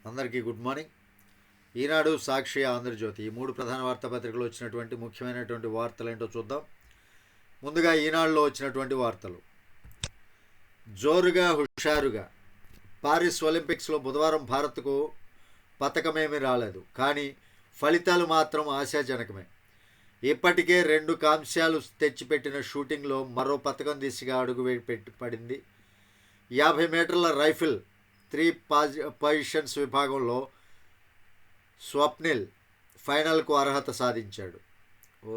అందరికీ good morning. ఈనాడు, సాక్షి, ఆంధ్రజ్యోతి ఈ మూడు ప్రధాన వార్తాపత్రికలు వచ్చినటువంటి ముఖ్యమైనటువంటి వార్తలు ఏంటో చూద్దాం. ముందుగా ఈనాడులో వచ్చినటువంటి వార్తలు. జోరుగా హుషారుగా పారిస్ ఒలింపిక్స్లో బుధవారం భారత్కు పతకమేమీ రాలేదు, కానీ ఫలితాలు మాత్రం ఆశాజనకమే. ఇప్పటికే 2 కాంస్యాలు తెచ్చిపెట్టిన షూటింగ్లో మరో పతకం దిశగా అడుగు పడింది. 50 మీటర్ల రైఫిల్ 3 పొజిషన్స్ విభాగంలో స్వప్నిల్ ఫైనల్కు అర్హత సాధించాడు.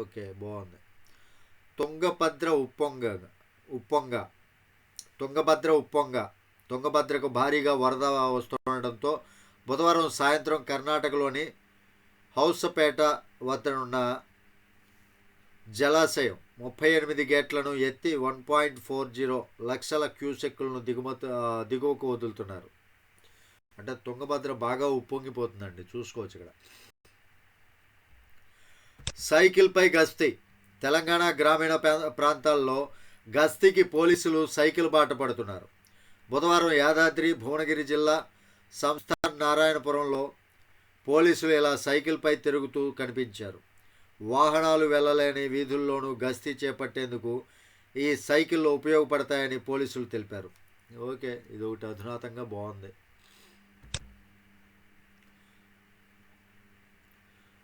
ఓకే, బాగుంది. తుంగభద్రకు భారీగా వరద వస్తుండటంతో బుధవారం సాయంత్రం కర్ణాటకలోని హౌసపేట వద్దనున్న జలాశయం 38 గేట్లను ఎత్తి 1.40 లక్షల క్యూసెక్కులను దిగువకు వదులుతున్నారు. అంటే తుంగభద్ర బాగా ఉప్పొంగిపోతుందండి, చూసుకోవచ్చు ఇక్కడ. సైకిల్పై గస్తీ. తెలంగాణ గ్రామీణ ప్రాంతాల్లో గస్తీకి పోలీసులు సైకిల్ బాట పడుతున్నారు. బుధవారం యాదాద్రి భువనగిరి జిల్లా సంస్థాన్ నారాయణపురంలో పోలీసులు ఇలా సైకిల్పై తిరుగుతూ కనిపించారు. వాహనాలు వెళ్ళలేని వీధుల్లోనూ గస్తీ చేపట్టేందుకు ఈ సైకిళ్ళు ఉపయోగపడతాయని పోలీసులు తెలిపారు. ఓకే, ఇది ఒకటి అధునాతంగా బాగుంది.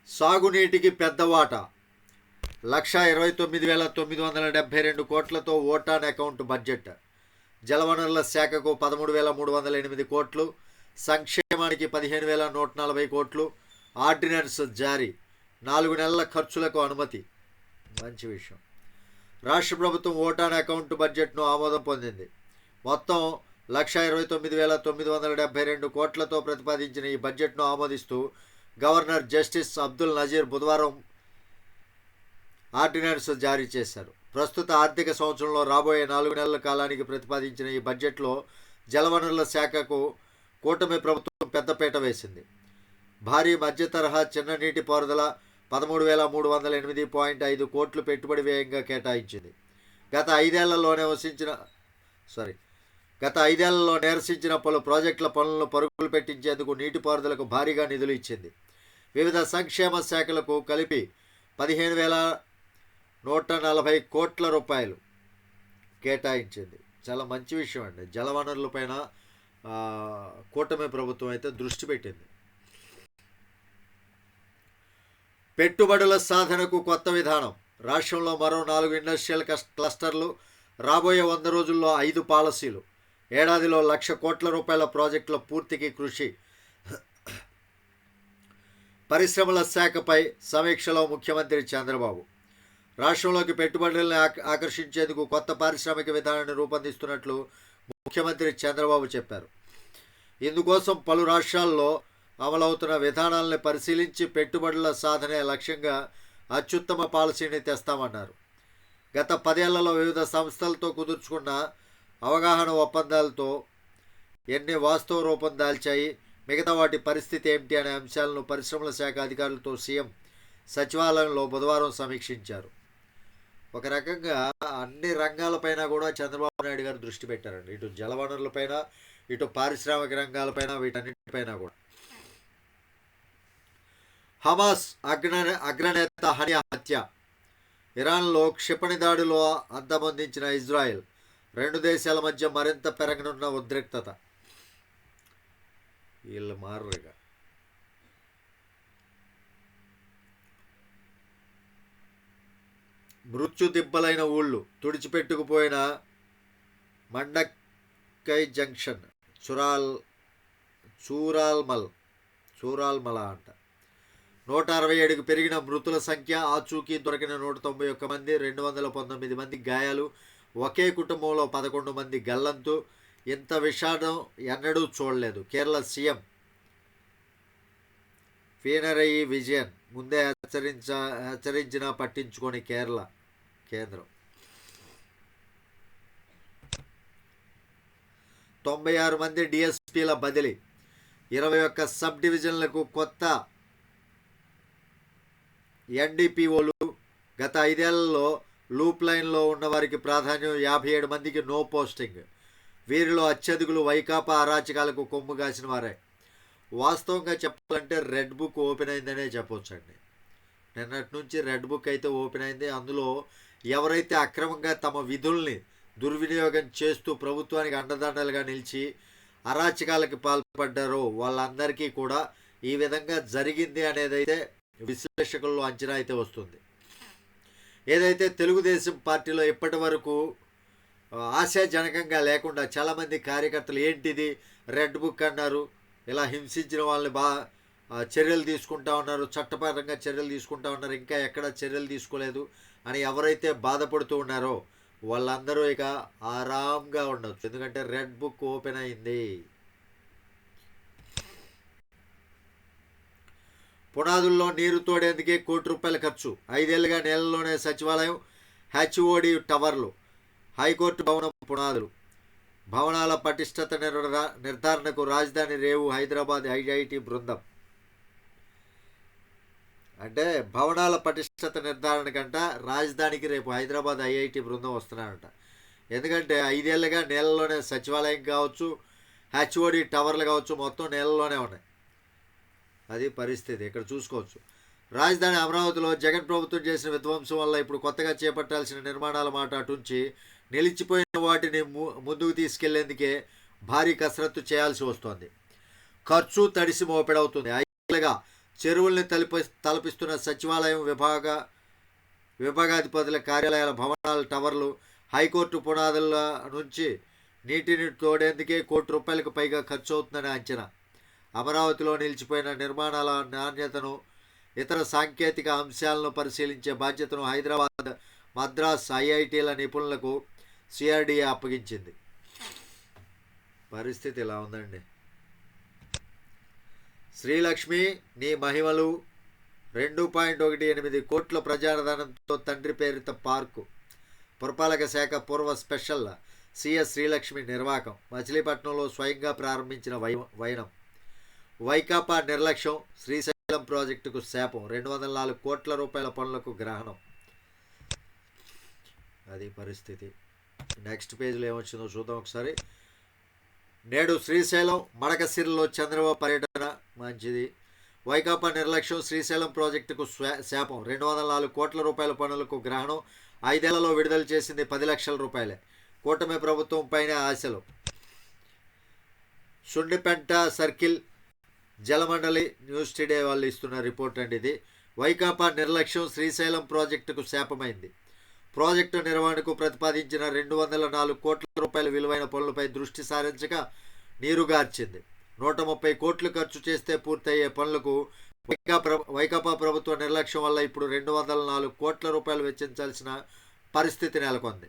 సాగునీటికి పెద్ద వాటా. 1,29,972 కోట్లతో ఓటాన్ అకౌంట్ బడ్జెట్. జలవనరుల శాఖకు 13,308 కోట్లు, సంక్షేమానికి 15,140 కోట్లు. ఆర్డినెన్స్ జారీ. 4 నెలల ఖర్చులకు అనుమతి. మంచి విషయం. రాష్ట్ర ప్రభుత్వం ఓటాన్ అకౌంట్ బడ్జెట్ను ఆమోదం పొందింది. మొత్తం 1,20,972 కోట్లతో ప్రతిపాదించిన ఈ బడ్జెట్ను ఆమోదిస్తూ గవర్నర్ జస్టిస్ అబ్దుల్ నజీర్ బుధవారం ఆర్డినెన్స్ జారీ చేశారు. ప్రస్తుత ఆర్థిక సంవత్సరంలో రాబోయే 4 నెలల కాలానికి ప్రతిపాదించిన ఈ బడ్జెట్లో జలవనరుల శాఖకు కూటమి ప్రభుత్వం పెద్దపీట వేసింది. భారీ మధ్య తరహా చిన్న నీటి పారుదల 13,308.5 కోట్లు పెట్టుబడి వ్యయంగా కేటాయించింది. గత ఐదేళ్లలో నీరసించిన పలు ప్రాజెక్టుల పనులను పరుగులు పెట్టించేందుకు నీటిపారుదలకు భారీగా నిధులు ఇచ్చింది. వివిధ సంక్షేమ శాఖలకు కలిపి 15,140 కోట్ల రూపాయలు కేటాయించింది. చాలా మంచి విషయం అండి. జలవనరులపైన కూటమి ప్రభుత్వం అయితే దృష్టి పెట్టింది. పెట్టుబడుల సాధనకు కొత్త విధానం. రాష్ట్రంలో మరో 4 ఇండస్ట్రియల్ క్లస్టర్లు. రాబోయే 100 రోజుల్లో 5 పాలసీలు. ఏడాదిలో 1,00,000 కోట్ల రూపాయల ప్రాజెక్టుల పూర్తికి కృషి. పరిశ్రమల శాఖపై సమీక్షలో ముఖ్యమంత్రి చంద్రబాబు. రాష్ట్రంలోకి పెట్టుబడులను ఆకర్షించేందుకు కొత్త పారిశ్రామిక విధానాన్ని రూపొందిస్తున్నట్లు ముఖ్యమంత్రి చంద్రబాబు చెప్పారు. ఇందుకోసం పలు రాష్ట్రాల్లో అమలవుతున్న విధానాలను పరిశీలించి పెట్టుబడుల సాధనే లక్ష్యంగా అత్యుత్తమ పాలసీని తెస్తామన్నారు. గత 10 ఏళ్లలో వివిధ సంస్థలతో కుదుర్చుకున్న అవగాహన ఒప్పందాలతో ఎన్ని వాస్తవ రూపం దాల్చాయి, మిగతా వాటి పరిస్థితి ఏమిటి అనే అంశాలను పరిశ్రమల శాఖ అధికారులతో సీఎం సచివాలయంలో బుధవారం సమీక్షించారు. ఒక రకంగా అన్ని రంగాలపైన కూడా చంద్రబాబు నాయుడు గారు దృష్టి పెట్టారండి. ఇటు జలవనరులపైన, ఇటు పారిశ్రామిక రంగాలపైన, వీటన్నిటిపైన కూడా. హమాస్ అగ్రనేత హనియా హత్య. ఇరాన్లో క్షిపణి దాడిలో అంతమొందించిన ఇజ్రాయెల్. 2 దేశాల మధ్య మరింత పెరగనున్న ఉద్రిక్తత. వీళ్ళు మారరుగా. మృత్యు దిబ్బలైన ఊళ్ళు. తుడిచిపెట్టుకుపోయిన మండక్కై జంక్షన్, చూరాల్మల అంట. 167కు పెరిగిన మృతుల సంఖ్య. ఆచూకీ దొరికిన 191 మంది, 219 మంది గాయాలు. ఒకే కుటుంబంలో 11 మంది గల్లంతు. ఇంత విషాదం ఎన్నడూ చూడలేదు. కేరళ సీఎం పినరయి విజయన్ ముందే హెచ్చరించినా పట్టించుకొని కేంద్రం. 96 మంది డిఎస్పీల బదిలీ. 21 సబ్ డివిజన్లకు కొత్త ఎన్డీపీఓలు. గత 5 ఏళ్లలో లూప్ లైన్లో ఉన్నవారికి ప్రాధాన్యం. 57 మందికి నో పోస్టింగ్. వీరిలో అత్యధికులు వైకాపా అరాచకాలకు కొమ్ము కాసిన వారే. వాస్తవంగా చెప్పాలంటే రెడ్ బుక్ ఓపెన్ అయిందనే చెప్పవచ్చండి. నిన్నటి నుంచి రెడ్ బుక్ అయితే ఓపెన్ అయింది. అందులో ఎవరైతే అక్రమంగా తమ విధుల్ని దుర్వినియోగం చేస్తూ ప్రభుత్వానికి అండదండలుగా నిలిచి అరాచకాలకు పాల్పడ్డారో వాళ్ళందరికీ కూడా ఈ విధంగా జరిగింది అనేది అయితే విశ్లేషకుల్లో అంచనా అయితే వస్తుంది. ఏదైతే తెలుగుదేశం పార్టీలో ఇప్పటి వరకు ఆశాజనకంగా లేకుండా చాలామంది కార్యకర్తలు ఏంటిది రెడ్ బుక్ అన్నారు, ఇలా హింసించిన వాళ్ళని చర్యలు తీసుకుంటా ఉన్నారు, చట్టపరంగా చర్యలు తీసుకుంటా ఉన్నారు, ఇంకా ఎక్కడ చర్యలు తీసుకోలేదు అని ఎవరైతే బాధపడుతూ ఉన్నారో వాళ్ళందరూ ఇక ఆరాంగా ఉండొచ్చు. ఎందుకంటే రెడ్ బుక్ ఓపెన్ అయింది. పునాదుల్లో నీరు తోడేందుకే ₹1,00,00,000 ఖర్చు. 5 ఏళ్లుగా నెలలోనే సచివాలయం, హెచ్ఓడి టవర్లు, హైకోర్టు భవనం పునాదులు. భవనాల పటిష్టత నిర్ధారణకు రాజధాని రేవు హైదరాబాద్ ఐఐటి బృందం. అంటే భవనాల పటిష్టత నిర్ధారణ కంట రాజధానికి రేపు హైదరాబాద్ ఐఐటి బృందం వస్తున్నారంట. ఎందుకంటే 5 ఏళ్లుగా నేలలోనే సచివాలయం కావచ్చు, హెచ్ఓడి టవర్లు కావచ్చు, మొత్తం నేలలోనే ఉన్నాయి. అది పరిస్థితి. ఇక్కడ చూసుకోవచ్చు. రాజధాని అమరావతిలో జగన్ ప్రభుత్వం చేసిన విధ్వంసం వల్ల ఇప్పుడు కొత్తగా చేపట్టాల్సిన నిర్మాణాల మాట అటుంచి నిలిచిపోయిన వాటిని ముందుకు తీసుకెళ్లేందుకే భారీ కసరత్తు చేయాల్సి వస్తోంది. ఖర్చు తడిసి మోపెడవుతుంది. 5 ఏళ్లుగా చెరువుల్ని తలపిస్తున్న సచివాలయం, విభాగాధిపతుల కార్యాలయాల భవనాల టవర్లు, హైకోర్టు పునాదుల నుంచి నీటిని తోడేందుకే ₹1,00,00,000 పైగా ఖర్చు అవుతుందని అంచనా. అమరావతిలో నిలిచిపోయిన నిర్మాణాల నాణ్యతను, ఇతర సాంకేతిక అంశాలను పరిశీలించే బాధ్యతను హైదరాబాద్, మద్రాస్ ఐఐటీల నిపుణులకు సిఆర్డీఏ అప్పగించింది. పరిస్థితి ఇలా ఉందండి. శ్రీలక్ష్మి నీ మహిమలు 2.18 కోట్ల ప్రజాధనంతో తండ్రి పేరిత పార్కు. పురపాలక శాఖ పూర్వ స్పెషల్ సిఎస్ శ్రీలక్ష్మి నిర్వాహకం. మచిలీపట్నంలో స్వయంగా ప్రారంభించిన వైనం. వైకాపా నిర్లక్ష్యం, శ్రీశైలం ప్రాజెక్టుకు శాపం. 204 కోట్ల రూపాయల పనులకు గ్రహణం. అది పరిస్థితి. నెక్స్ట్ పేజీలో ఏమొచ్చిందో చూద్దాం ఒకసారి. నేడు శ్రీశైలం, మడకసిరిలో చంద్రబాబు పర్యటన. మంచిది. వైకాపా నిర్లక్ష్యం, శ్రీశైలం ప్రాజెక్టుకు శాపం. 204 కోట్ల రూపాయల పనులకు గ్రహణం. 5 ఏళ్లలో విడుదల చేసింది 10 లక్షల రూపాయలే. కూటమి ప్రభుత్వం పైన ఆశలు. సుండిపెంట సర్కిల్ జలమండలి న్యూస్ టుడే వాళ్ళు ఇస్తున్న రిపోర్ట్ అండి ఇది. వైకాపా నిర్లక్ష్యం శ్రీశైలం ప్రాజెక్టుకు శాపమైంది. ప్రాజెక్టు నిర్వహణకు ప్రతిపాదించిన 204 కోట్ల రూపాయల విలువైన పనులపై దృష్టి సారించక నీరుగార్చింది. 130 కోట్లు ఖర్చు చేస్తే పూర్తయ్యే పనులకు వైకాపా ప్రభుత్వ నిర్లక్ష్యం వల్ల ఇప్పుడు 204 కోట్ల రూపాయలు వెచ్చించాల్సిన పరిస్థితి నెలకొంది.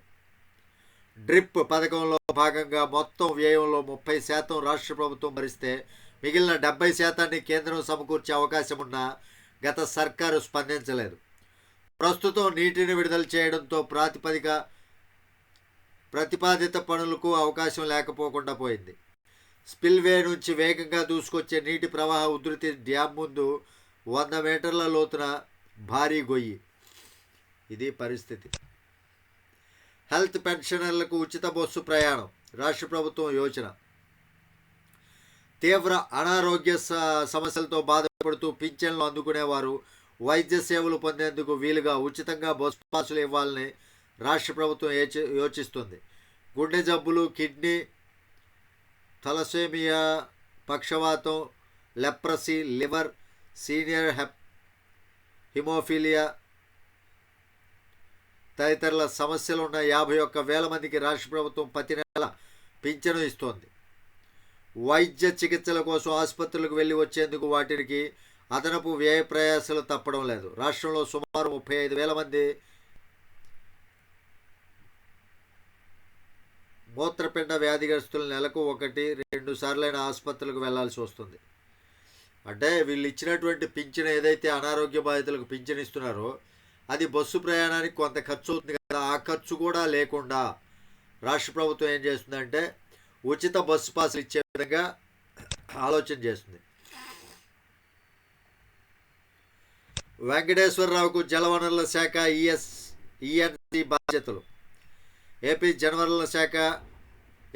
డ్రిప్ పథకంలో భాగంగా మొత్తం వ్యయంలో 30% రాష్ట్ర ప్రభుత్వం భరిస్తే మిగిలిన 70% కేంద్రం సమకూర్చే అవకాశం ఉన్నా గత సర్కారు స్పందించలేదు. ప్రస్తుతం నీటిని విడుదల చేయడంతో ప్రతిపాదిత పనులకు అవకాశం లేకపోకుండా పోయింది. స్పిల్వే నుంచి వేగంగా దూసుకొచ్చే నీటి ప్రవాహ ఉధృతి డ్యామ్ ముందు 100 మీటర్ల లోతున భారీ గొయ్యి. ఇది పరిస్థితి. హెల్త్ పెన్షనర్లకు ఉచిత బస్సు ప్రయాణం. రాష్ట్ర ప్రభుత్వం యోచన. తీవ్ర అనారోగ్య సమస్యలతో బాధపడుతూ పింఛన్లు అందుకునేవారు వైద్య సేవలు పొందేందుకు వీలుగా ఉచితంగా బస్సు పాసులు ఇవ్వాలని రాష్ట్ర ప్రభుత్వం యోచిస్తుంది. గుండె జబ్బులు, కిడ్నీ, థలసేమియా, పక్షవాతం, లెప్రసీ, లివర్, సీనియర్ హిమోఫీలియా తదితరుల సమస్యలున్న 51,000 మందికి రాష్ట్ర ప్రభుత్వం ప్రతి నెల పింఛను ఇస్తోంది. వైద్య చికిత్సల కోసం ఆసుపత్రులకు వెళ్ళి వచ్చేందుకు వాటికి అదనపు వ్యయ ప్రయాసాలు తప్పడం లేదు. రాష్ట్రంలో సుమారు 35,000 మంది మూత్రపిండ వ్యాధిగ్రస్తులు నెలకు 1-2 సార్లైన ఆసుపత్రులకు వెళ్లాల్సి వస్తుంది. అంటే వీళ్ళు ఇచ్చినటువంటి పింఛను ఏదైతే అనారోగ్య బాధితులకు పింఛను ఇస్తున్నారో అది బస్సు ప్రయాణానికి కొంత ఖర్చు అవుతుంది కదా. ఆ ఖర్చు కూడా లేకుండా రాష్ట్ర ప్రభుత్వం ఏం చేస్తుందంటే ఉచిత బస్సు పాసులు ఇచ్చే విధంగా ఆలోచన చేస్తుంది. వెంకటేశ్వరరావుకు జలవనరుల శాఖ ఈఎన్సీ బాధ్యతలు. ఏపీ జలవనరుల శాఖ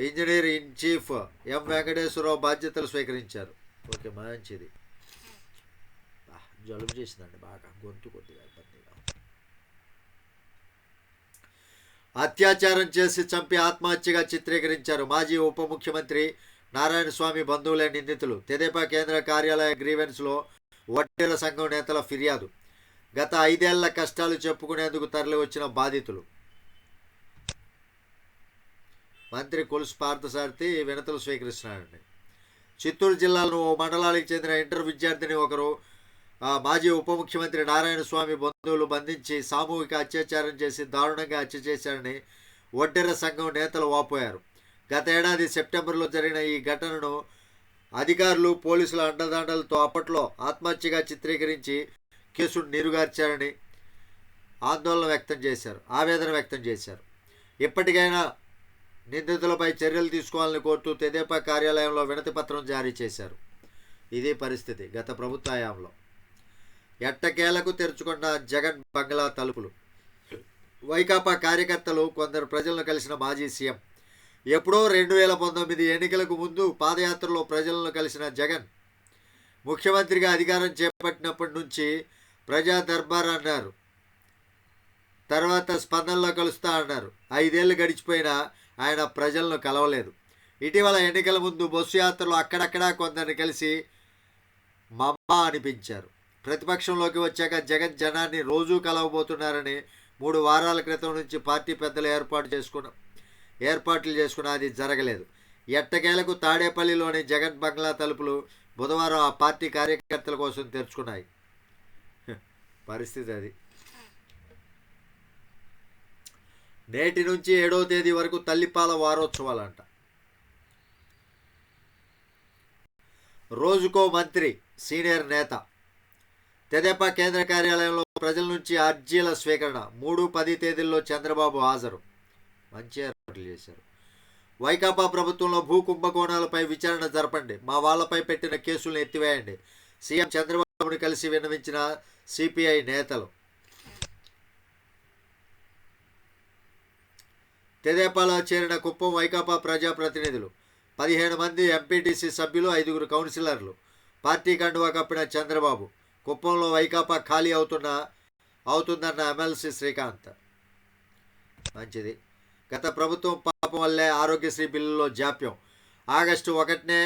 ఇంజనీర్ ఇన్ చీఫ్ ఎం వెంకటేశ్వరరావు బాధ్యతలు స్వీకరించారు. ఓకే, మంచిది. జలుబు చేసిందండి బాగా, గొంతు కొద్దిగా ఇబ్బందిగా. అత్యాచారం చేసి చంపి ఆత్మహత్యగా చిత్రీకరించారు మాజీ ఉప ముఖ్యమంత్రి నారాయణ స్వామి బంధువులే నిందితులు. తెదేపా కేంద్ర కార్యాలయ గ్రీవెన్స్లో వడ్డేర సంఘం నేతల ఫిర్యాదు. గత 5 ఏళ్ల కష్టాలు చెప్పుకునేందుకు తరలి వచ్చిన బాధితులు. మంత్రి కొలుసు పార్థసారథి వినతులు స్వీకరిస్తున్నారండి. చిత్తూరు జిల్లాలో ఓ మండలానికి చెందిన ఇంటర్ విద్యార్థిని ఒకరు మాజీ ఉప ముఖ్యమంత్రి నారాయణ స్వామి బంధువులు బంధించి సామూహిక అత్యాచారం చేసి దారుణంగా హత్య చేశారని వడ్డెర సంఘం నేతలు వాపోయారు. గత ఏడాది సెప్టెంబర్లో జరిగిన ఈ ఘటనను అధికారులు పోలీసుల అండదండలతో అప్పట్లో ఆత్మహత్యగా చిత్రీకరించి కేసును నీరుగార్చారని ఆవేదన వ్యక్తం చేశారు. ఇప్పటికైనా నిందితులపై చర్యలు తీసుకోవాలని కోరుతూ తెదేపా కార్యాలయంలో వినతి పత్రం జారీ చేశారు. ఇదే పరిస్థితి గత ప్రభుత్వ హయాంలో. ఎట్టకేలకు తెరుచుకున్న జగన్ బంగ్లా తలుపులు. వైకాపా కార్యకర్తలు కొందరు ప్రజలను కలిసిన మాజీ సీఎం. ఎప్పుడో 2019 ఎన్నికలకు ముందు పాదయాత్రలో ప్రజలను కలిసిన జగన్ ముఖ్యమంత్రిగా అధికారం చేపట్టినప్పటి నుంచి ప్రజా దర్బార్ అన్నారు, తర్వాత స్పందనలో కలుస్తా అన్నారు. 5 ఏళ్ళు గడిచిపోయినా ఆయన ప్రజలను కలవలేదు. ఇటీవల ఎన్నికల ముందు బస్సు యాత్రలో అక్కడక్కడా కొందరిని కలిసి మమ్మ అనిపించారు. ప్రతిపక్షంలోకి వచ్చాక జగన్ జనాన్ని రోజూ కలవబోతున్నారని 3 వారాల క్రితం నుంచి పార్టీ పెద్దలు ఏర్పాట్లు చేసుకున్న అది జరగలేదు. ఎట్టకేలకు తాడేపల్లిలోని జగన్ బంగ్లా తలుపులు బుధవారం ఆ పార్టీ కార్యకర్తల కోసం తెరుచుకున్నాయి. పరిస్థితి అది. నేటి నుంచి 7వ తేదీ వరకు తల్లిపాల వారోత్సవాలంట. రోజుకో మంత్రి సీనియర్ నేత. తెదేపా కేంద్ర కార్యాలయంలో ప్రజల నుంచి అర్జీల స్వీకరణ. 3, 10 తేదీల్లో చంద్రబాబు హాజరు. మంచి ఏర్పాట్లు చేశారు. వైకాపా ప్రభుత్వంలో భూ కుంభకోణాలపై విచారణ జరపండి, మా వాళ్లపై పెట్టిన కేసులను ఎత్తివేయండి. సీఎం చంద్రబాబుని కలిసి విన్నవించిన సిపిఐ నేతలు. తెదేపాలో చేరిన కుప్పం వైకాపా ప్రజాప్రతినిధులు. 15 మంది ఎంపీటీసీ సభ్యులు, 5 కౌన్సిలర్లు. పార్టీ కండువా కప్పిన చంద్రబాబు. కుప్పంలో వైకాపా ఖాళీ అవుతుందన్న ఎమ్మెల్సీ శ్రీకాంత్. మంచిది. గత ప్రభుత్వం పాపం వల్లే ఆరోగ్యశ్రీ బిల్లులో జాప్యం. ఆగస్టు 1నే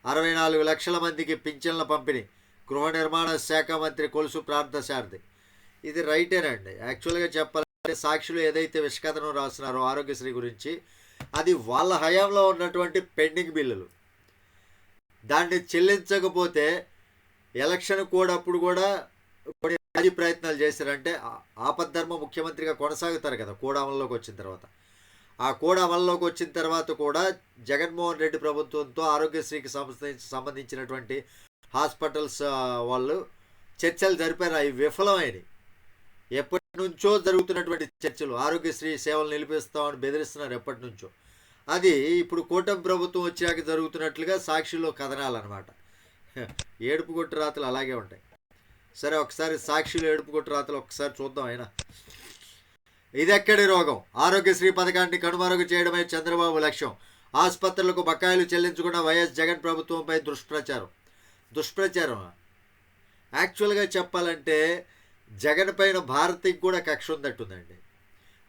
64 లక్షల మందికి పింఛన్ల పంపిణీ. గృహ నిర్మాణ శాఖ మంత్రి కొలుసు పార్థసారథి. ఇది రైటేనండి. యాక్చువల్గా చెప్పాలంటే సాక్షులు ఏదైతే విషకథనం రాస్తున్నారో ఆరోగ్యశ్రీ గురించి, అది వాళ్ళ హయాంలో ఉన్నటువంటి పెండింగ్ బిల్లులు. దాన్ని చెల్లించకపోతే ఎలక్షన్ కోడ్ అప్పుడు కూడా కొన్ని రాజీ ప్రయత్నాలు చేశారంటే ఆపద్ధర్మ ముఖ్యమంత్రిగా కొనసాగుతారు కదా కోడ్ అమల్లోకి వచ్చిన తర్వాత. ఆ కోడ్ అమల్లోకి వచ్చిన తర్వాత కూడా జగన్మోహన్ రెడ్డి ప్రభుత్వంతో ఆరోగ్యశ్రీకి సంబంధించినటువంటి హాస్పిటల్స్ వాళ్ళు చర్చలు జరిపారు. అవి విఫలమైనవి. ఎప్పటి నుంచో జరుగుతున్నటువంటి చర్చలు, ఆరోగ్యశ్రీ సేవలు నిలిపిస్తామని బెదిరిస్తున్నారు ఎప్పటి నుంచో. అది ఇప్పుడు కూటమి ప్రభుత్వం వచ్చాక జరుగుతున్నట్లుగా సాక్షిలో కథనాలు అనమాట. ఏడుపు కొట్టు రాతలు అలాగే ఉంటాయి. సరే, ఒకసారి సాక్షిలో ఏడుపు కొట్టు రాతలు ఒకసారి చూద్దాం. అయినా ఇదెక్కడి రోగం? ఆరోగ్యశ్రీ పథకాన్ని కనుమరుగు చేయడమే చంద్రబాబు లక్ష్యం. ఆసుపత్రులకు బకాయిలు చెల్లించుకున్న వైఎస్ జగన్ ప్రభుత్వంపై దుష్ప్రచారం. యాక్చువల్గా చెప్పాలంటే జగన్ పైన భారతికి కూడా కక్ష ఉందట్టుందండి.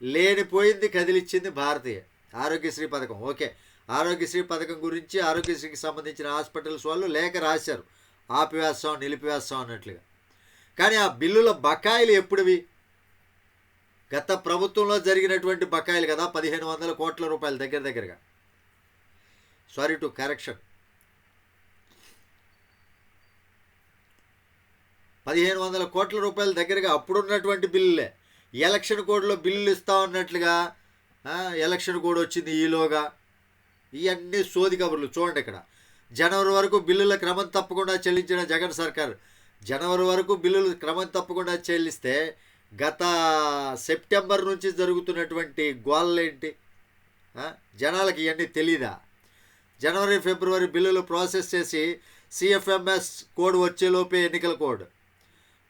లేనిపోయింది కదిలిచ్చింది భారతీయ. ఆరోగ్యశ్రీ పథకం ఓకే, ఆరోగ్యశ్రీ పథకం గురించి ఆరోగ్యశ్రీకి సంబంధించిన హాస్పిటల్స్ వాళ్ళు లేఖ రాశారు, ఆపివేస్తాం నిలిపివేస్తాం అన్నట్లుగా. కానీ ఆ బిల్లుల బకాయిలు ఎప్పుడువి? గత ప్రభుత్వంలో జరిగినటువంటి బకాయిలు కదా, 1500 కోట్ల రూపాయలు దగ్గరగా. సారీ టు కరెక్షన్, 1500 కోట్ల రూపాయల దగ్గరగా అప్పుడున్నటువంటి బిల్లులే. ఎలక్షన్ కోడ్లో బిల్లులు ఇస్తామన్నట్లుగా ఎలక్షన్ కోడ్ వచ్చింది ఈలోగా. ఇవన్నీ సోది కబుర్లు. చూడండి, ఇక్కడ జనవరి వరకు బిల్లుల క్రమం తప్పకుండా చెల్లించిన జగన్ సర్కార్. జనవరి వరకు బిల్లులు క్రమం తప్పకుండా చెల్లిస్తే గత సెప్టెంబర్ నుంచి జరుగుతున్నటువంటి గోళ్ళేంటి? జనాలకి ఇవన్నీ తెలీదా? జనవరి ఫిబ్రవరి బిల్లులు ప్రాసెస్ చేసి సిఎఫ్ఎంఎస్ కోడ్ వచ్చేలోపే ఎన్నికల కోడ్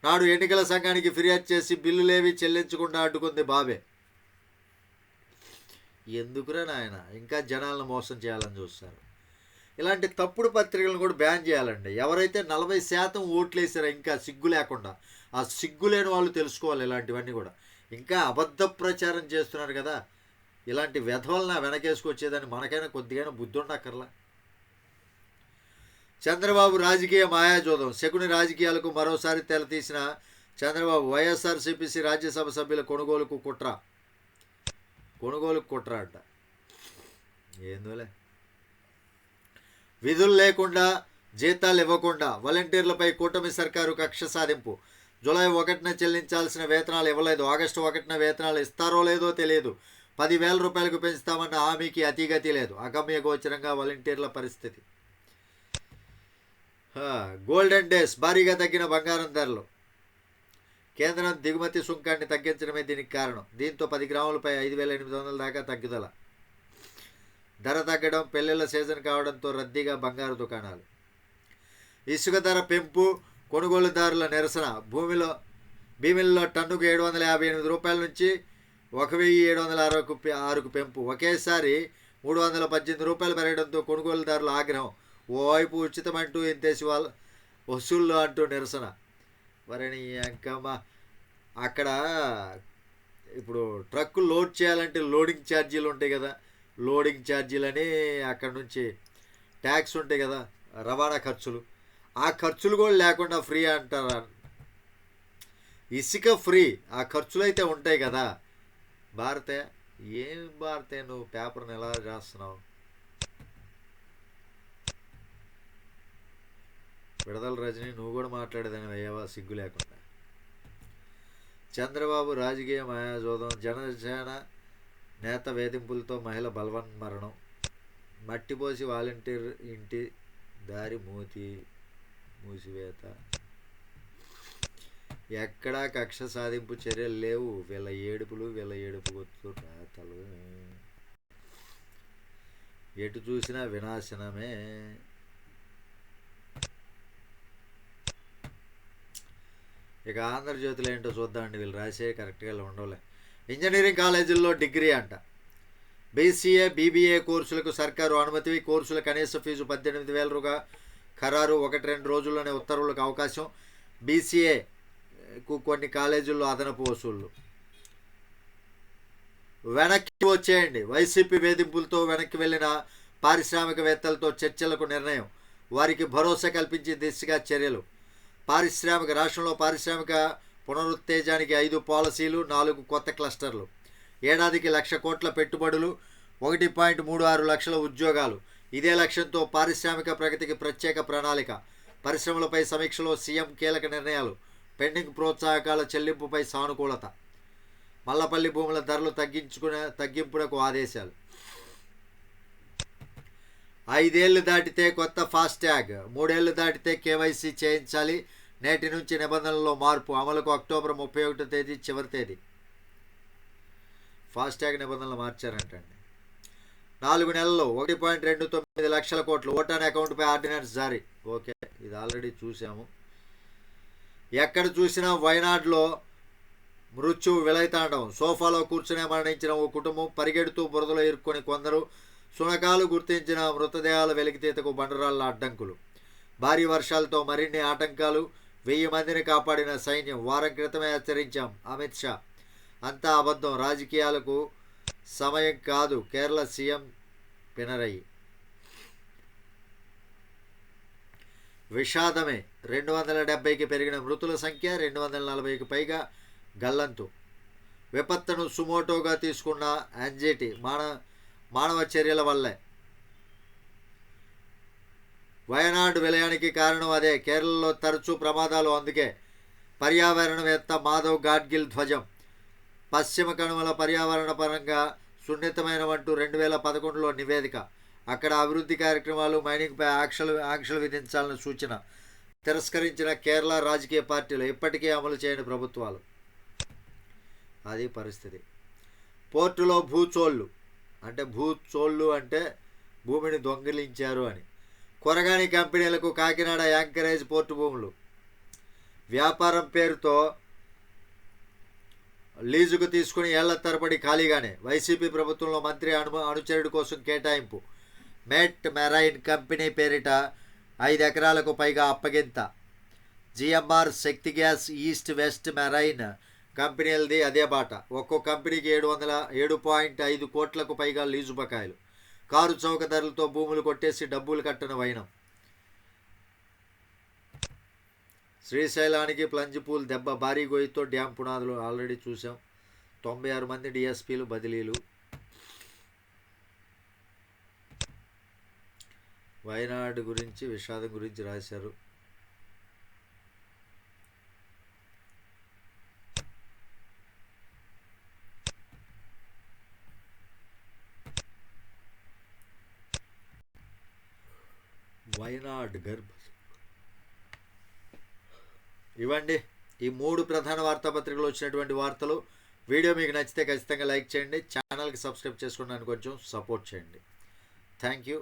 నాడు ఎన్నికల సంఘానికి ఫిర్యాదు చేసి బిల్లులేవి చెల్లించకుండా అడ్డుకుంది బాబే. ఎందుకురా నాయన ఇంకా జనాలను మోసం చేయాలని చూస్తారు. ఇలాంటి తప్పుడు పత్రికలను కూడా బ్యాన్ చేయాలండి. ఎవరైతే 40% ఓట్లు వేసారో ఇంకా సిగ్గు లేకుండా, ఆ సిగ్గు లేని వాళ్ళు తెలుసుకోవాలి ఇలాంటివన్నీ కూడా. ఇంకా అబద్ధ ప్రచారం చేస్తున్నారు కదా, ఇలాంటి వెధవలన వెనకేసుకొచ్చేదాన్ని మనకైనా కొద్దిగైనా బుద్ధి ఉండక్కర్లా. చంద్రబాబు రాజకీయ మాయాజోదం. శకుని రాజకీయాలకు మరోసారి తెరతీసిన చంద్రబాబు. వైఎస్ఆర్సీపీ రాజ్యసభ సభ్యుల కొనుగోలుకు కుట్ర అంట. ఏందోలే. విధులు లేకుండా జీతాలు ఇవ్వకుండా వాలంటీర్లపై కూటమి సర్కారు కక్ష సాధింపు. జూలై 1న చెల్లించాల్సిన వేతనాలు ఇవ్వలేదు. ఆగస్టు 1న వేతనాలు ఇస్తారో లేదో తెలియదు. 10,000 రూపాయలకు పెంచుతామన్న హామీకి అతిగతి లేదు. అగమ్య గోచరంగా వాలంటీర్ల పరిస్థితి. Golden days. భారీగా తగ్గిన బంగారం ధరలు. కేంద్రం దిగుమతి సుంకాన్ని తగ్గించడమే దీనికి కారణం. దీంతో 10 గ్రాములపై 5,800 దాకా తగ్గుదల. ధర తగ్గడం, పెళ్లిళ్ల సీజన్ కావడంతో రద్దీగా బంగారు దుకాణాలు. ఇసుక ధర పెంపు, కొనుగోలుదారుల నిరసన. భూమిల్లో టన్నుకు 758 రూపాయల నుంచి 1,706కు పెంపు. ఒకేసారి 318 రూపాయలు పెరగడంతో కొనుగోలుదారుల ఆగ్రహం. ఓవైపు ఉచితమంటూ ఇంతేసి వసూళ్ళు అంటూ నిరసన. మరని ఇంకమ్మా అక్కడ ఇప్పుడు ట్రక్కు లోడ్ చేయాలంటే లోడింగ్ ఛార్జీలు ఉంటాయి కదా, లోడింగ్ ఛార్జీలని, అక్కడ నుంచి ట్యాక్స్ ఉంటాయి కదా, రవాణా ఖర్చులు. ఆ ఖర్చులు కూడా లేకుండా ఫ్రీ అంటారా? ఇసుక ఫ్రీ, ఆ ఖర్చులు అయితే ఉంటాయి కదా. భారతే ఏం భారతే, నువ్వు పేపర్ని ఎలా చేస్తున్నావు? విడదల రజని, నువ్వు కూడా మాట్లాడేదని అయ్యావా సిగ్గు లేకుండా. చంద్రబాబు రాజకీయ మాయాజోదం. జనసేన నేత వేధింపులతో మహిళ బలవన్మరణం. మట్టిపోసి వాలంటీర్ ఇంటి దారి మూసివేత. ఎక్కడా కక్ష సాధింపు చర్యలు లేవు. వీళ్ళ ఏడుపు గుర్తు రాతలు. ఎటు చూసినా వినాశనమే. ఇక ఆంధ్రజ్యోతిలో ఏంటో చూద్దామండి. వీళ్ళు రాసే కరెక్ట్గా ఉండవులే. ఇంజనీరింగ్ కాలేజీల్లో డిగ్రీ అంట. బీసీఏ, బీబీఏ కోర్సులకు సర్కారు అనుమతి. కోర్సుల కనీస ఫీజు 18,000 ఖరారు. 1-2 రోజుల్లోనే ఉత్తర్వులకు అవకాశం. బీసీఏకు కొన్ని కాలేజీల్లో అదనపు వసూళ్లు. వెనక్కి వచ్చేయండి. వైసీపీ వేధింపులతో వెనక్కి వెళ్ళిన పారిశ్రామికవేత్తలతో చర్చలకు నిర్ణయం. వారికి భరోసా కల్పించే దిశగా చర్యలు. రాష్ట్రంలో పారిశ్రామిక పునరుత్తేజానికి 5 పాలసీలు, 4 కొత్త క్లస్టర్లు. ఏడాదికి 1,00,000 కోట్ల పెట్టుబడులు, 1.36 లక్షల ఉద్యోగాలు. ఇదే లక్ష్యంతో పారిశ్రామిక ప్రగతికి ప్రత్యేక ప్రణాళిక. పరిశ్రమలపై సమీక్షలో సీఎం కీలక నిర్ణయాలు. పెండింగ్ ప్రోత్సాహకాల చెల్లింపుపై సానుకూలత. మల్లపల్లి భూముల ధరలు తగ్గింపునకు ఆదేశాలు. 5 ఏళ్లు దాటితే కొత్త ఫాస్ట్యాగ్, 3 ఏళ్లు దాటితే కేవైసీ చేయించాలి. నేటి నుంచి నిబంధనల్లో మార్పు. అమలుకు అక్టోబర్ 31వ తేదీ చివరి తేదీ. ఫాస్ట్యాగ్ నిబంధనలు మార్చారంటండి. 4 నెలల్లో 1.29 లక్షల కోట్లు. ఓటాన్ అకౌంట్పై ఆర్డినెన్స్ జారీ. ఓకే, ఇది ఆల్రెడీ చూసాము. ఎక్కడ చూసినా వైనాడులో మృత్యువు విలైతాండవం. సోఫాలో కూర్చునే మరణించిన ఓ కుటుంబం. పరిగెడుతూ బురదలో ఇరుక్కొని కొందరు. శునకాలు గుర్తించిన మృతదేహాల వెలికితీతకు బండరాళ్ల అడ్డంకులు. భారీ వర్షాలతో మరిన్ని ఆటంకాలు. 1000 మందిని కాపాడిన సైన్యం. వారం క్రితమే హెచ్చరించాం అమిత్ షా. అంతా అబద్ధం, రాజకీయాలకు సమయం కాదు. కేరళ సీఎం పినరయి. విషాదమే. 270కి పెరిగిన మృతుల సంఖ్య. 240కి పైగా గల్లంతు. విపత్తును సుమోటోగా తీసుకున్న యాంగ్జైటీ మానవ చర్యల వల్లే. వయనాడు విలయానికి కారణం అదే. కేరళలో తరచూ ప్రమాదాలు. అందుకే పర్యావరణవేత్త మాధవ్ గాడ్గిల్ ధ్వజం. పశ్చిమ కనుమల పర్యావరణ పరంగా సున్నితమైనవంటూ 2011లో నివేదిక. అక్కడ అభివృద్ధి కార్యక్రమాలు, మైనింగ్పై ఆంక్షలు విధించాలని సూచన. తిరస్కరించిన కేరళ రాజకీయ పార్టీలు. ఇప్పటికే అమలు చేయని ప్రభుత్వాలు. అది పరిస్థితి. పోర్టులో భూచోళ్ళు అంటే భూమిని దొంగిలించారు అని. కొరగాని కంపెనీలకు కాకినాడ యాంకరేజ్ పోర్టు భూములు. వ్యాపారం పేరుతో లీజుకు తీసుకుని ఏళ్ల తరబడి ఖాళీగానే. వైసీపీ ప్రభుత్వంలో మంత్రి అనుచరుడి కోసం కేటాయింపు. మెట్ మెరైన్ కంపెనీ పేరిట 5 ఎకరాలకు పైగా అప్పగింత. జిఎంఆర్ శక్తి గ్యాస్, ఈస్ట్ వెస్ట్ మెరైన్ కంపెనీలది అదే బాట. ఒక్కో కంపెనీకి 7.5 కోట్లకు పైగా లీజు బకాయిలు. కారు చౌక ధరలతో భూములు కొట్టేసి డబ్బులు కట్టని వైనం. శ్రీశైలానికి ప్లంజ్ పూల్ దెబ్బ. భారీ గొయ్యితో డ్యాం పునాదులు ఆల్రెడీ చూసాం. 96 మంది డిఎస్పీలు బదిలీలు. వయనాడు గురించి విషాదం గురించి రాశారు. వయనాడ్ గర్భ. ఇవ్వండి ఈ 3 ప్రధాన వార్తాపత్రికలు వచ్చినటువంటి వార్తలు. వీడియో మీకు నచ్చితే ఖచ్చితంగా లైక్ చేయండి. ఛానల్కి సబ్స్క్రైబ్ చేసుకోవడానికి కొంచెం సపోర్ట్ చేయండి. Thank you.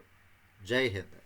జై హింద్.